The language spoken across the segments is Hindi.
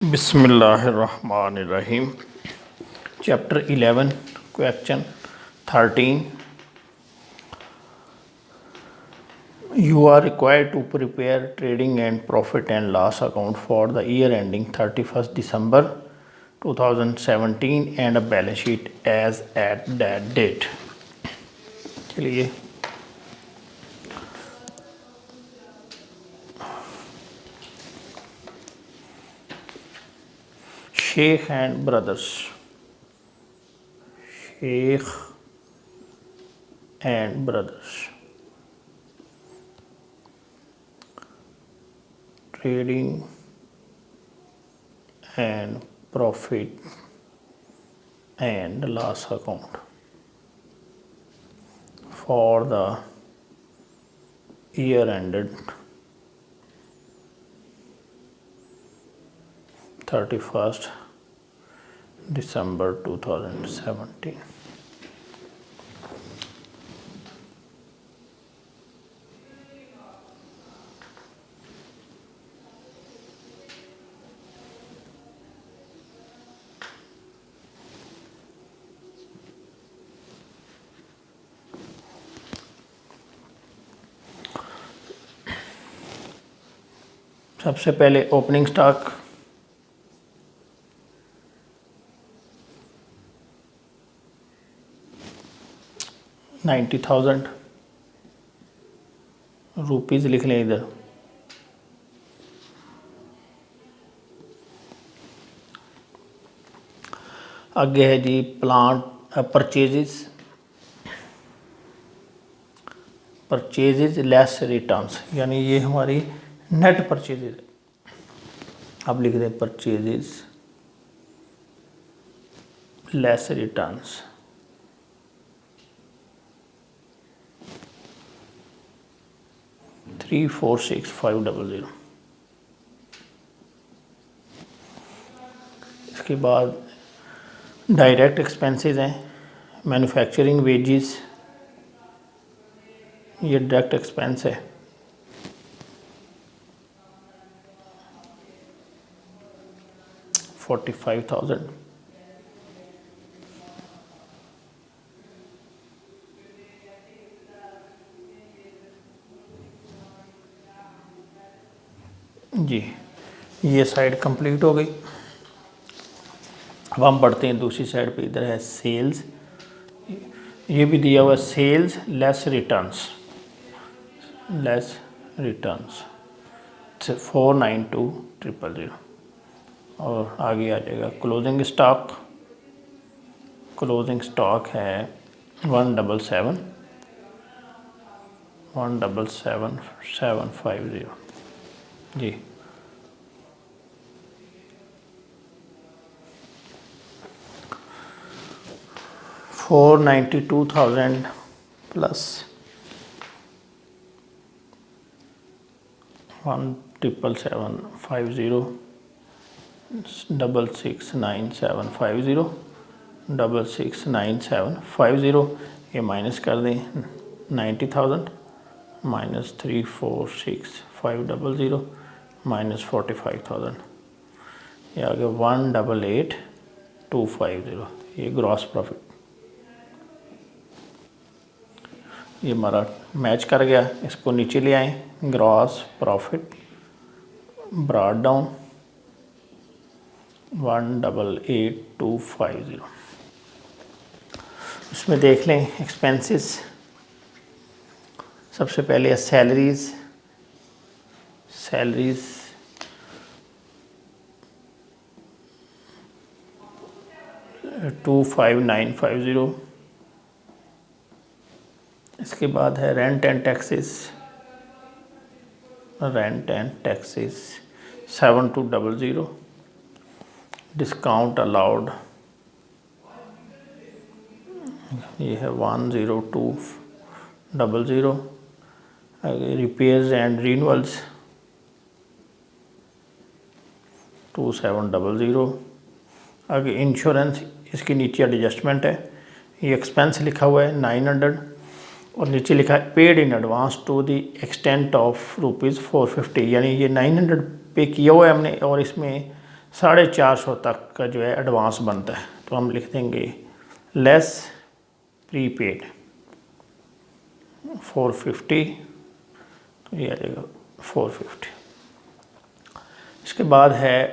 बिस्मिल्लाहिर्रहमानिर्रहीम। Chapter 11 question 13 you are required to prepare trading and profit and loss account for the year ending 31st December 2017 and a balance sheet as at that date। चलिए Sheikh and brothers trading and profit and loss account for the year ended 31st December 2017। सबसे पहले ओपनिंग स्टॉक ₹90,000 लिख लें इधर। आगे है जी प्लांट परचेजेज लेस रिटर्न्स, यानी ये हमारी नेट परचेजेज है। अब लिख दें परचेजेज लेस रिटर्न्स। $346,500। इसके बाद डायरेक्ट एक्सपेंसेस हैं, मैन्युफैक्चरिंग वेजेस, ये डायरेक्ट एक्सपेंस है। $45,000। जी ये साइड कंप्लीट हो गई। अब हम बढ़ते हैं दूसरी साइड पे। इधर है सेल्स, ये भी दिया हुआ है सेल्स लेस रिटर्न्स 492,000। और आगे आ जाएगा क्लोजिंग स्टॉक है 177,750 जी। $492,000 प्लस 177,750 669,750 669,750 ये माइनस कर दें। 90,000 माइनस 346,500 माइनस 45,000, ये आ गया 188,250। ये ग्रॉस प्रॉफिट, ये हमारा मैच कर गया। इसको नीचे ले आए, ग्रॉस प्रॉफिट ब्रॉट डाउन 188,250। इसमें देख लें एक्सपेंसेस। सबसे पहले है सैलरीज 25,950। इसके बाद है rent and taxes 7,200। Discount allowed ये है 10200। Repairs and renewals 2700। आगे इंश्योरेंस, इसके नीचे एडजस्टमेंट है। ये एक्सपेंस लिखा हुआ है 900 और नीचे लिखा है paid in advance to the extent of ₹450, यानी ये 900 पे किया हुआ है हमने और इसमें 450 तक का जो है एडवांस बनता है, तो हम लिख देंगे लेस प्रीपेड 450, तो ये आ जाएगा 450। इसके बाद है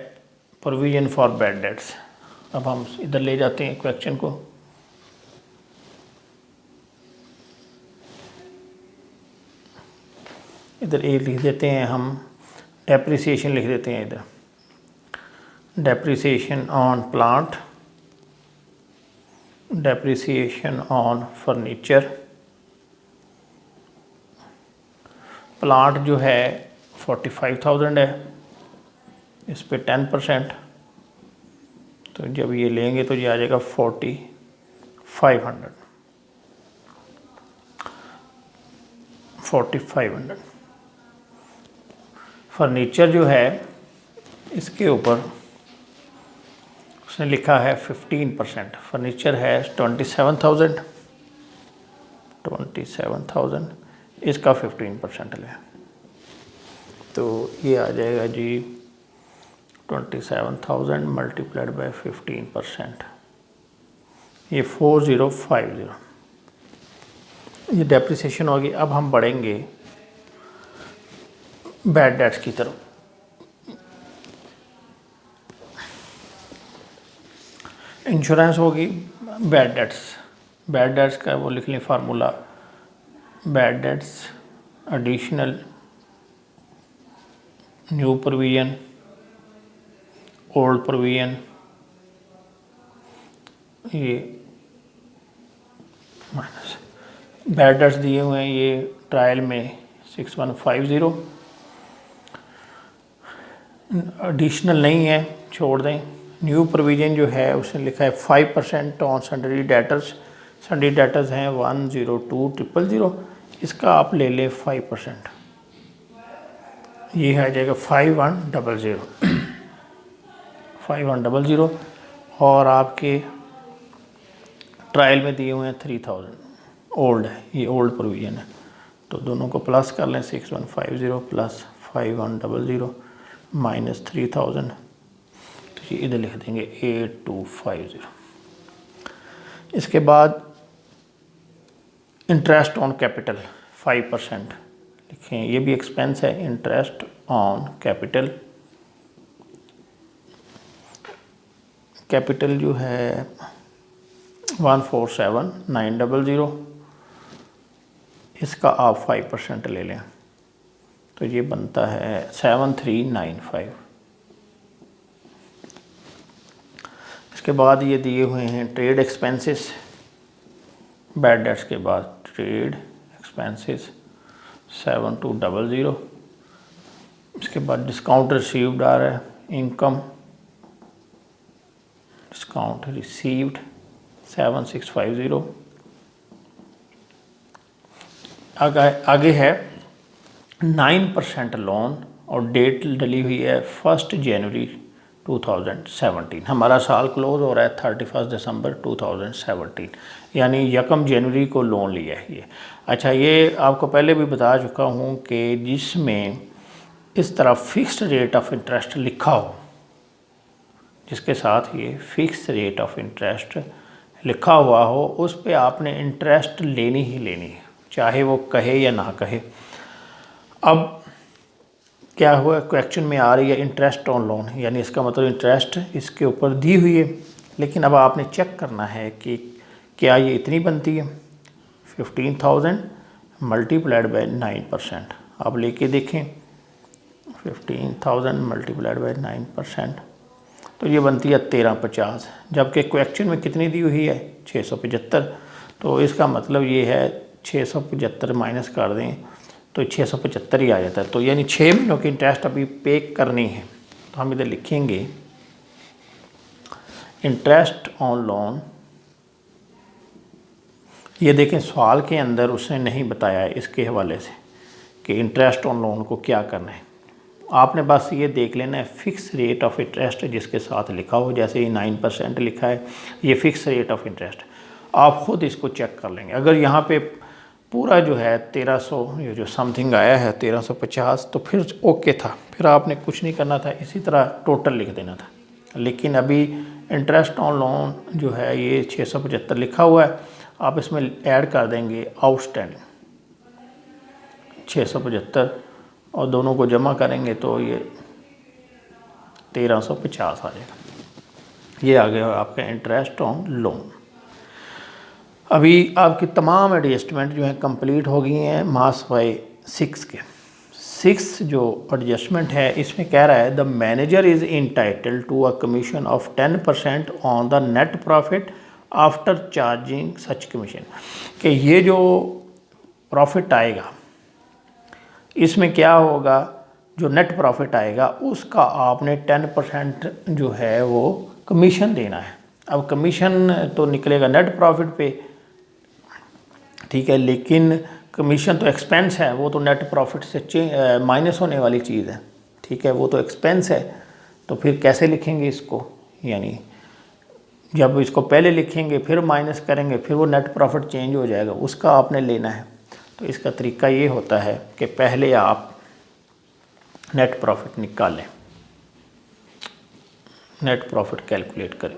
प्रोविजन फॉर बैड डेट्स। अब हम इधर ले जाते हैं क्वेश्चन को। इधर ए लिख देते हैं हम, डेप्रिसिएशन लिख देते हैं इधर, depreciation on plant, depreciation on furniture. Plant जो है 45,000 है, इस पे 10%, तो जब ये लेंगे तो ये आ जाएगा 4,500। फर्नीचर जो है इसके ऊपर उसने लिखा है 15%। फर्नीचर है 27,000, इसका 15% लें, तो ये आ जाएगा जी 27,000 मल्टीप्लाइड बाय 15%, ये 4050। ये डेप्रिसिएशन होगी। अब हम बढ़ेंगे बैड डेट्स की तरफ। इंश्योरेंस होगी बैड डेट्स। बैड डेट्स का वो लिख लें formula, bad debts additional new provision old provision, ये माइनस बैड डेट्स दिए हुए हैं ये ट्रायल में 6150, एडिशनल नहीं है, छोड़ दें। न्यू प्रोविजन जो है उसने लिखा है 5% on sundry debtors. Sundry debtors हैं 102,000, इसका आप ले लें 5%, ये आ जाएगा 5100 और आपके ट्रायल में दिए हुए हैं 3000, ओल्ड है, ये ओल्ड प्रोविजन है, तो दोनों को प्लस कर लें, 6150 प्लस 5100 माइनस 3000, तो ये इधर लिख देंगे 8250। इसके बाद इंटरेस्ट ऑन कैपिटल 5% लिखें, ये भी एक्सपेंस है। इंटरेस्ट ऑन कैपिटल, कैपिटल जो है 147,900, इसका आप 5% ले लें, तो ये बनता है 7395। इसके बाद ये दिए हुए हैं ट्रेड एक्सपेंसेस, बैड डेट्स के बाद ट्रेड एक्सपेंसेस 7200। इसके बाद डिस्काउंट रिसीव्ड आ रहा है, इनकम डिस्काउंट रिसीव्ड 7650। आगे है 9% लोन और डेट डली हुई है 1 जनवरी 2017। हमारा साल क्लोज हो रहा है 31 दिसंबर 2017, यानी 1 जनवरी को लोन लिया है ये। अच्छा, ये आपको पहले भी बता चुका हूँ कि जिसमें इस तरह फिक्स्ड रेट ऑफ इंटरेस्ट लिखा हो, जिसके साथ ये फिक्स रेट ऑफ इंटरेस्ट लिखा हुआ हो, उस पे आपने इंटरेस्ट लेनी ही लेनी है, चाहे वो कहे या ना कहे। अब क्या हुआ, क्वेश्चन में आ रही है इंटरेस्ट ऑन लोन, यानी इसका मतलब इंटरेस्ट इसके ऊपर दी हुई है, लेकिन अब आपने चेक करना है कि क्या ये इतनी बनती है। 15,000 मल्टीप्लाइड बाय 9%, आप लेके देखें 15,000 मल्टीप्लाइड बाय 9%, तो ये बनती है 1350, जबकि क्वेश्चन में कितनी दी हुई है 675। तो इसका मतलब ये है 675 माइनस कर दें तो 675 ही आ जाता है। तो यानी 6 महीनों की इंटरेस्ट अभी पे करनी है, तो हम इधर लिखेंगे इंटरेस्ट ऑन लोन। ये देखें सवाल के अंदर उसने नहीं बताया है इसके हवाले से कि इंटरेस्ट ऑन लोन को क्या करना है। आपने बस ये देख लेना है फिक्स रेट ऑफ इंटरेस्ट जिसके साथ लिखा हो, जैसे ये 9% लिखा है, ये फिक्स रेट ऑफ इंटरेस्ट। आप ख़ुद इसको चेक कर लेंगे। अगर यहाँ पे पूरा जो है 1300 ये जो समथिंग आया है 1350, तो फिर ओके था, फिर आपने कुछ नहीं करना था, इसी तरह टोटल लिख देना था। लेकिन अभी इंटरेस्ट ऑन लोन जो है ये 675 लिखा हुआ है, आप इसमें ऐड कर देंगे आउटस्टैंडिंग 675 और दोनों को जमा करेंगे तो ये 1350 आ जाएगा। ये आ गया आपका इंटरेस्ट ऑन लोन। अभी आपकी तमाम एडजस्टमेंट जो है कंप्लीट हो गई हैं मास बाय 6 के। 6 जो एडजस्टमेंट है इसमें कह रहा है the manager is entitled to a commission of 10% on the net profit after charging such commission, कि ये जो प्रॉफिट आएगा इसमें क्या होगा, जो नेट प्रॉफिट आएगा उसका आपने 10% जो है वो कमीशन देना है। अब कमीशन तो निकलेगा नेट प्रॉफिट पे, ठीक है, लेकिन कमीशन तो एक्सपेंस है, वो तो नेट प्रॉफिट से माइनस होने वाली चीज़ है, ठीक है, वो तो एक्सपेंस है। तो फिर कैसे लिखेंगे इसको, यानी जब इसको पहले लिखेंगे फिर माइनस करेंगे फिर वो नेट प्रॉफिट चेंज हो जाएगा, उसका आपने लेना है। तो इसका तरीका ये होता है कि पहले आप नेट प्रॉफिट निकालें, नेट प्रॉफिट कैलकुलेट करें।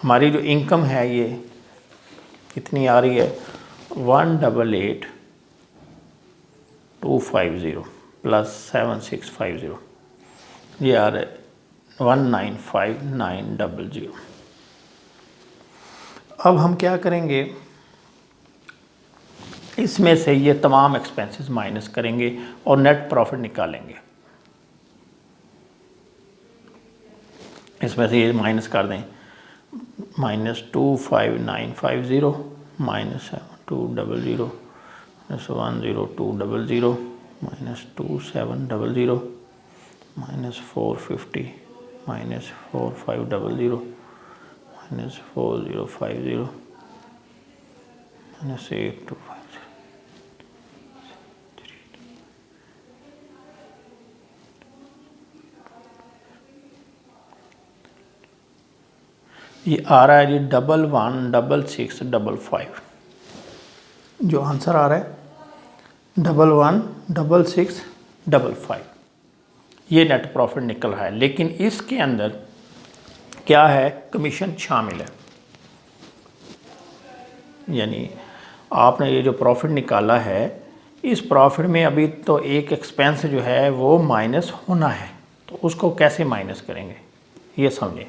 हमारी जो इनकम है ये कितनी आ रही है, 188,250 प्लस 7650, ये आ रहा है 195,900। अब हम क्या करेंगे, इसमें से ये तमाम एक्सपेंसेस माइनस करेंगे और नेट प्रॉफिट निकालेंगे। इसमें से ये माइनस कर दें, -25,950 -7200 -10200 -2700 -450 -4500 -4050 -8250। ये आ रहा है जी 11,16,555। जो आंसर आ रहा है 11,16,555, ये नेट प्रॉफिट निकल रहा है। लेकिन इसके अंदर क्या है, कमीशन शामिल है, यानी आपने ये जो प्रॉफिट निकाला है इस प्रॉफिट में अभी तो एक एक्सपेंस जो है वो माइनस होना है, तो उसको कैसे माइनस करेंगे ये समझें।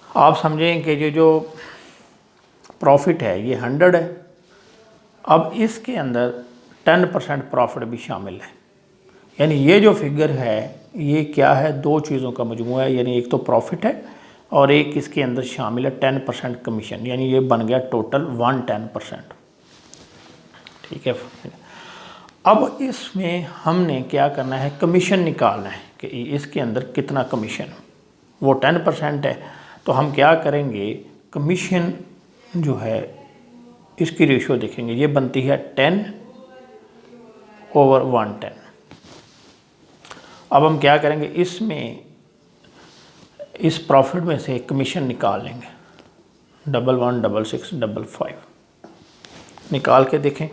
आप समझें कि ये जो प्रॉफिट है ये 100 है, अब इसके अंदर 10% प्रॉफिट भी शामिल है, यानी ये जो फिगर है ये क्या है, दो चीज़ों का मजमूआ है, यानी एक तो प्रॉफिट है और एक इसके अंदर शामिल है 10% कमीशन, यानी ये बन गया टोटल 110%, ठीक है। अब इसमें हमने क्या करना है, कमीशन निकालना है कि इसके अंदर कितना कमीशन, वो 10% है, तो हम क्या करेंगे, कमीशन जो है इसकी रेशियो देखेंगे, ये बनती है 10/110। अब हम क्या करेंगे, इसमें इस प्रॉफिट में से कमीशन निकाल लेंगे, 11,16,555 निकाल के देखें,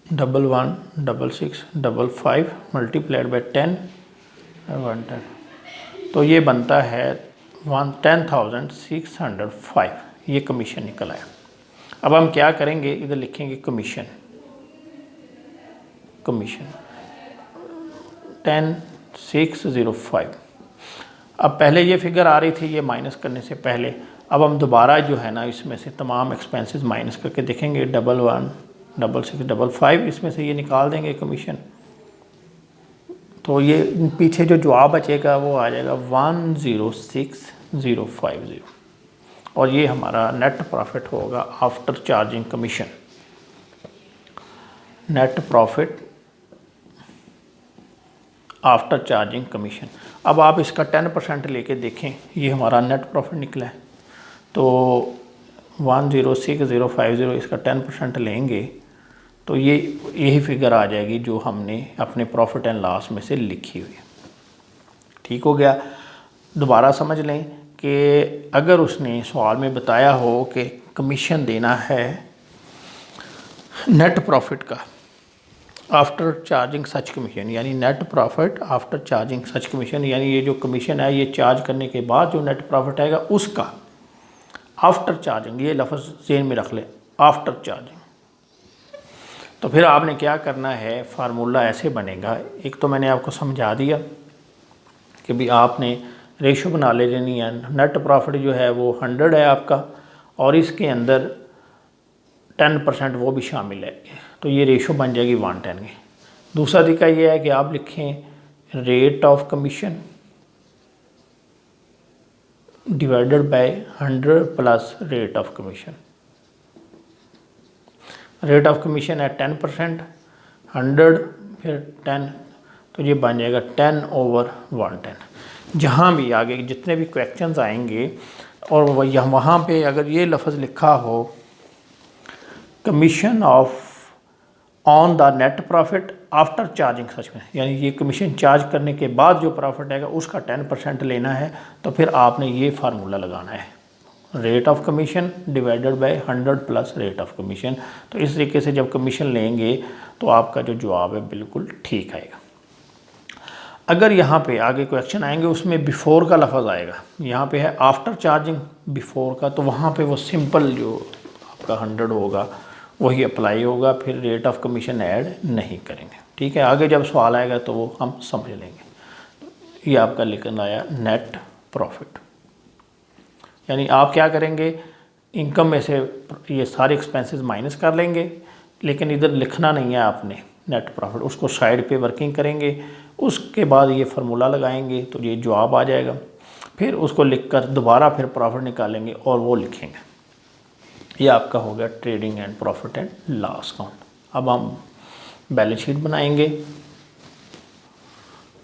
11,16,555 मल्टीप्लाइड बाई 10/110, तो ये बनता है 10,605, ये कमीशन निकल आया। अब हम क्या करेंगे, इधर लिखेंगे कमीशन, कमीशन 10,605। अब पहले ये फिगर आ रही थी ये माइनस करने से पहले, अब हम दोबारा जो है ना इसमें से तमाम एक्सपेंसेस माइनस करके देखेंगे, 11,16,555 इसमें से ये निकाल देंगे कमीशन, तो ये पीछे जो जवाब बचेगा वो आ जाएगा 106,050, और ये हमारा नेट प्रॉफिट होगा after charging commission, net profit after charging commission. अब आप इसका 10% लेके देखें, ये हमारा नेट प्रॉफिट निकला है, तो 106,050 इसका 10% लेंगे तो ये यही फिगर आ जाएगी जो हमने अपने प्रॉफिट एंड लॉस में से लिखी हुई है। ठीक हो गया। दोबारा समझ लें कि अगर उसने सवाल में बताया हो कि कमीशन देना है नेट प्रॉफिट का आफ्टर चार्जिंग सच कमीशन, यानी net profit after charging such commission, यानी ये जो कमीशन है ये चार्ज करने के बाद जो नेट प्रॉफिट आएगा उसका आफ्टर चार्जिंग, ये लफ्ज़ ज़हन में रख ले, आफ्टर चार्जिंग। तो फिर आपने क्या करना है, फार्मूला ऐसे बनेगा, एक तो मैंने आपको समझा दिया कि भी आपने रेशो बना ले लेनी है, नेट प्रॉफिट जो है वो 100 है आपका और इसके अंदर 10% वो भी शामिल है, तो ये रेशो बन जाएगी 110 की। दूसरा तरीका ये है कि आप लिखें rate of commission divided by 100 plus rate of commission. Rate of commission है 10%, 100 फिर 10, तो ये बन जाएगा 10/110। जहाँ भी आगे जितने भी क्वेश्चंस आएंगे और वहाँ पे अगर ये लफ्ज़ लिखा हो commission of on the net profit after charging सच में, यानी ये कमीशन चार्ज करने के बाद जो प्रॉफिट आएगा उसका 10% लेना है, तो फिर आपने ये फार्मूला लगाना है, rate of commission divided by 100 plus rate of commission. तो इस तरीके से जब कमीशन लेंगे तो आपका जो जवाब है बिल्कुल ठीक आएगा। अगर यहाँ पे आगे क्वेश्चन आएंगे उसमें बिफोर का लफ्ज़ आएगा, यहाँ पे है आफ्टर चार्जिंग बिफोर का, तो वहाँ पे वो सिंपल जो आपका 100 होगा वही अप्लाई होगा, फिर रेट ऑफ कमीशन ऐड नहीं करेंगे। ठीक है, आगे जब सवाल आएगा तो वो हम समझ लेंगे। ये आपका लिखना आया नेट प्रॉफिट, यानी आप क्या करेंगे, इनकम में से ये सारे एक्सपेंसेस माइनस कर लेंगे, लेकिन इधर लिखना नहीं है आपने नेट प्रॉफिट, उसको साइड पे वर्किंग करेंगे, उसके बाद ये फार्मूला लगाएंगे तो ये जवाब आ जाएगा, फिर उसको लिखकर दोबारा फिर प्रॉफिट निकालेंगे और वो लिखेंगे। ये आपका हो गया trading and profit and loss account. अब हम बैलेंस शीट बनाएंगे।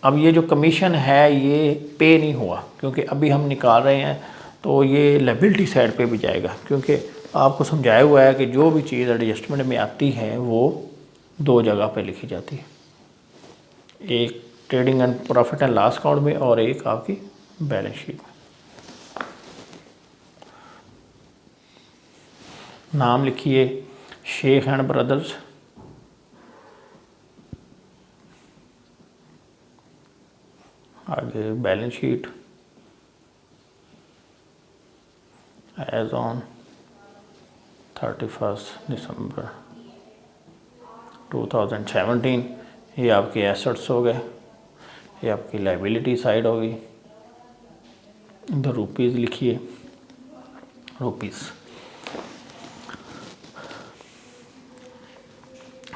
अब ये जो कमीशन है ये पे नहीं हुआ क्योंकि अभी हम निकाल रहे हैं, तो ये लायबिलिटी साइड पे भी जाएगा, क्योंकि आपको समझाया हुआ है कि जो भी चीज़ एडजस्टमेंट में आती है वो दो जगह पे लिखी जाती है, एक trading and profit and loss account में और एक आपकी बैलेंस शीट में। नाम लिखिए शेख एंड ब्रदर्स, आगे बैलेंस शीट एज ऑन 31 दिसंबर 2017। ये आपके एसेट्स हो गए, ये आपकी लायबिलिटी साइड होगी। इधर रुपीज़ लिखिए, रुपीज़।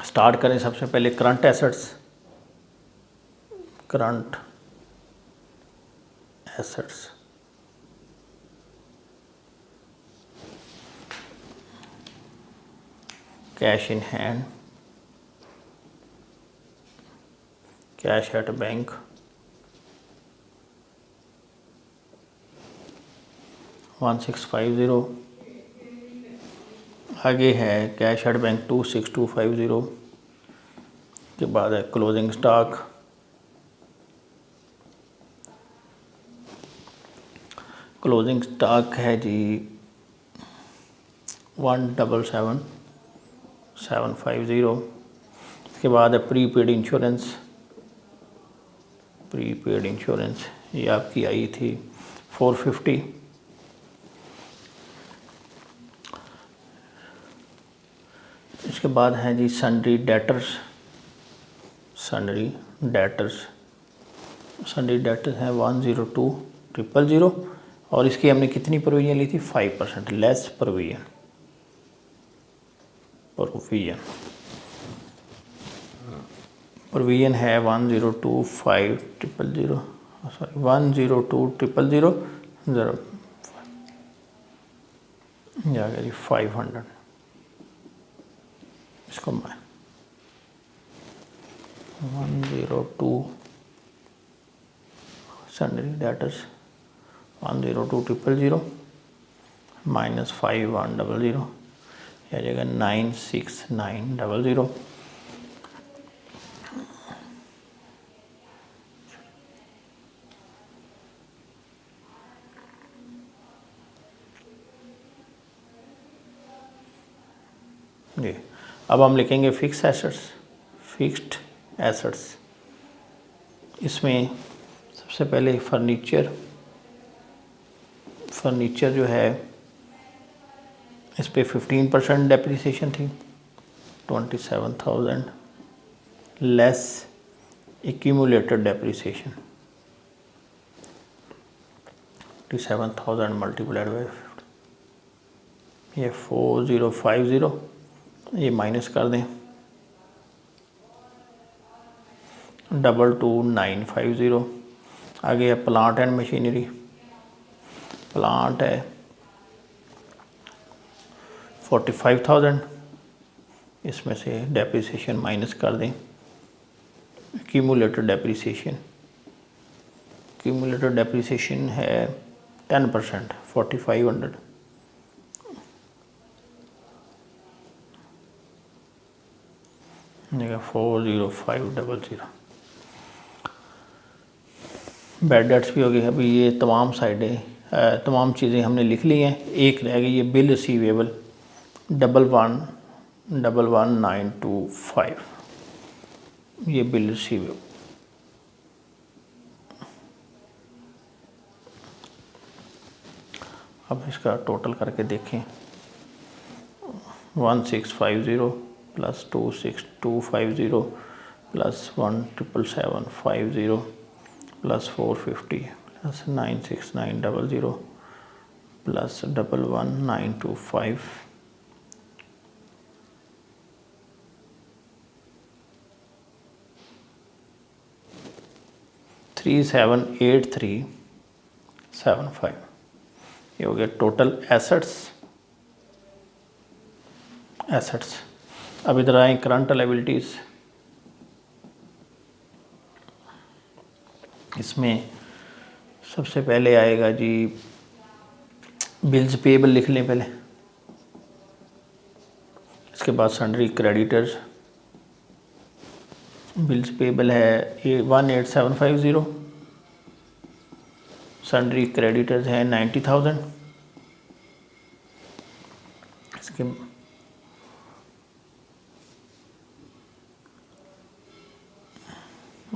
स्टार्ट करें सबसे पहले current assets, current assets cash in hand, cash at bank, $1650। आगे है कैश एट बैंक 26250 के बाद है क्लोजिंग स्टॉक, क्लोजिंग स्टॉक है जी 177,750। इसके बाद है प्रीपेड इंश्योरेंस, प्रीपेड इंश्योरेंस ये आपकी आई थी 450। इसके बाद हैं जी sundry debtors, sundry debtors, sundry debtors हैं 102,000 और इसकी हमने कितनी प्रोविजन ली थी, 5% लेस प्रोविजन, प्रोविजन है 102,500, सॉरी 102,000 जाएगा जी 500। इसको मैं 102 सन्ड्री डेटर्स 102,000 माइनस 5,100 आ जाएगा 9,6,900। जी अब हम लिखेंगे फिक्स एसेट्स, फिक्स्ड एसेट्स, इसमें सबसे पहले फर्नीचर जो है इस पे 15% डेप्रिसिएशन थी, 27,000 less accumulated depreciation 27,000 multiplied by ये 4050, ये माइनस कर दें 22950। आगे है प्लांट एंड मशीनरी, प्लांट है 45,000, इसमें से डेप्रिसिएशन माइनस कर दें, एक्यूमुलेटेड डेप्रिसिएशन है 10%, 4500। देखा 40500। बैड डेट्स भी हो गई। अभी ये तमाम तमाम चीज़ें हमने लिख ली हैं, एक रह गई ये बिल रिसीवेबल 111925, ये बिल रिसीवेबल अब इसका टोटल करके देखें 1650 plus 26250 plus 17750 plus 450 plus 96900 plus 11925 378375, ये हो गया टोटल एसेट्स। अब इधर आए करंट लायबिलिटीज़, इसमें सबसे पहले आएगा जी बिल्स पेएबल लिख लें पहले, इसके बाद सन्ड्री क्रेडिटर्स, बिल्स पेएबल है ये 18750, सन्ड्री क्रेडिटर्स है 90,000, इसके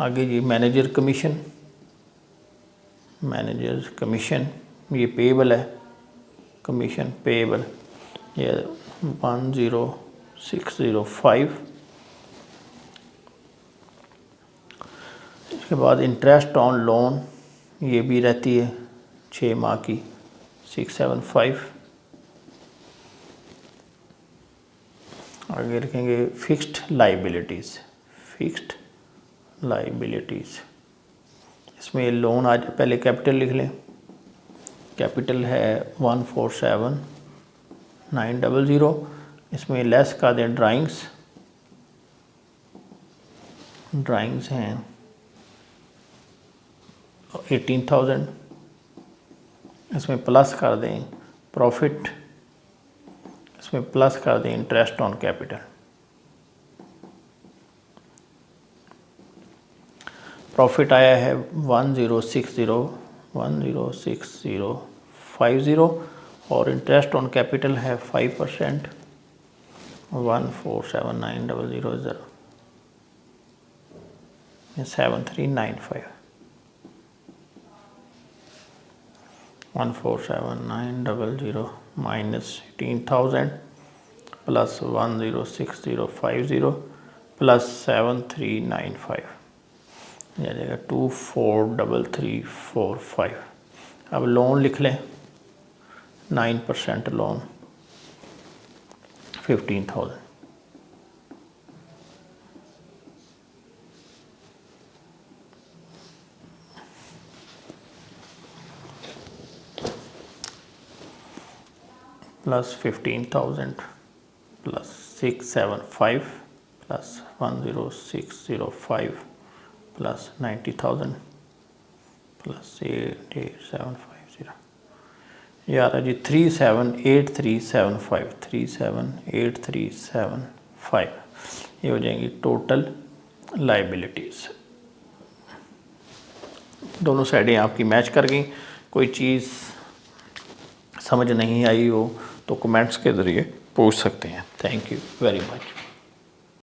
आगे जी मैनेजर्स कमीशन ये पेएबल है, कमीशन पेएबल ये 10605। इसके बाद इंटरेस्ट ऑन लोन ये भी रहती है 6 माह की 675। आगे रखेंगे फिक्स्ड लाइबिलिटीज़, इसमें लोन आज पहले कैपिटल लिख लें, कैपिटल है 147900, इसमें लेस का दें ड्राइंग्स हैं 18,000, इसमें प्लस कर दें प्रॉफिट, इसमें प्लस कर दें इंटरेस्ट ऑन कैपिटल। प्रॉफिट आया है 106050 और इंटरेस्ट ऑन कैपिटल है 5%, 1479000 7395, 14790 माइनस 18,000 प्लस 106050 प्लस 7395, यह आ जाएगा 243345। अब लोन लिख लें 9% loan 15,000, plus 15,000 plus 675 plus 10605 plus 90,000 plus 88750, ये आ रहा जी 378375, ये हो जाएंगी टोटल लाइबिलिटीज़। दोनों साइडें आपकी मैच कर गई। कोई चीज़ समझ नहीं आई हो तो कमेंट्स के ज़रिए पूछ सकते हैं। Thank you very much.